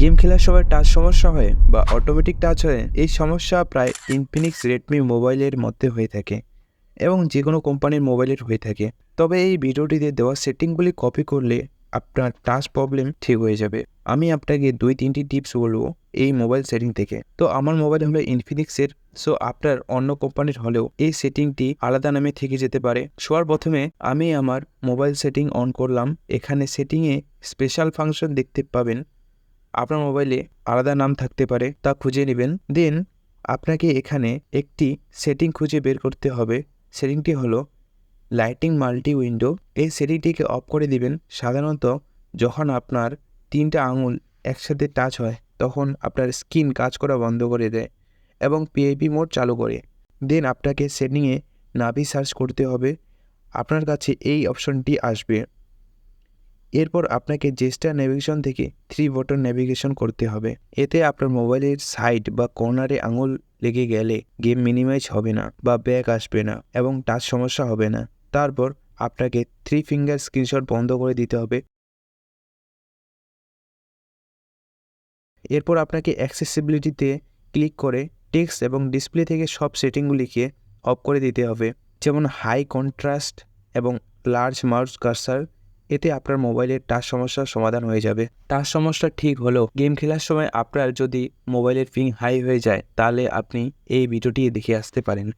Game খেলার সময় touch সমস্যা হয় বা অটোমেটিক টাচ হয়, এই সমস্যা প্রায় ইনফিনিক্স রেডমি মোবাইলের মধ্যে হয়ে থাকে এবং যে কোনো কোম্পানির মোবাইলের হয়ে থাকে। তবে এই ভিডিওটিতে দেওয়া সেটিংগুলি কপি করলে আপনার টাচ প্রবলেম ঠিক হয়ে যাবে। আমি আপনাকে 2-3টি টিপস বলবো এই মোবাইল সেটিং থেকে। তো আমার মোবাইল হলো ইনফিনিক্সের, সো আপনার অন্য কোম্পানির হলেও এই সেটিংটি আলাদা নামে থেকে যেতে পারে। সবার প্রথমে আমি আমার মোবাইল সেটিং অন করলাম। এখানে সেটিংয়ে স্পেশাল ফাংশন দেখতে পাবেন। আপনার মোবাইলে আলাদা নাম থাকতে পারে, তা খুঁজে নেবেন। দেন আপনাকে এখানে একটি সেটিং খুঁজে বের করতে হবে। সেটিংটি হলো লাইটিং মাল্টি উইন্ডো। এই সেটিংটিকে অফ করে দিবেন। সাধারণত যখন আপনার 3টা আঙুল একসাথে টাচ হয় তখন আপনার স্ক্রিন কাজ করা বন্ধ করে দেয় এবং পিআইপি মোড চালু করে। দেন আপনাকে সেটিংয়ে নাভি সার্চ করতে হবে। আপনার কাছে এই অপশনটি আসবে। এরপর আপনাকে জেস্টার নেভিগেশন থেকে 3 বাটন নেভিগেশন করতে হবে। এতে আপনার মোবাইলের সাইড বা কর্নারে আঙুল লেগে গেলে গেম মিনিমাইজ হবে না বা ব্যাক আসবে না এবং টাচ সমস্যা হবে না। তারপর আপনাকে 3 ফিঙ্গার স্ক্রিনশট বন্ধ করে দিতে হবে। এরপর আপনাকে অ্যাক্সেসিবিলিটিতে ক্লিক করে টেক্সট এবং ডিসপ্লে থেকে সব সেটিংগুলিকে অফ করে দিতে হবে, যেমন হাই কন্ট্রাস্ট এবং লার্জ মাউস কার্সার। এতে আপনার মোবাইলের টাচ সমস্যার সমাধান হয়ে যাবে। টাচ সমস্যা ঠিক হলেও গেম খেলার সময় আপনার যদি মোবাইলের পিং হাই হয়ে যায় তাহলে আপনি এই ভিডিওটি দেখে আসতে পারেন।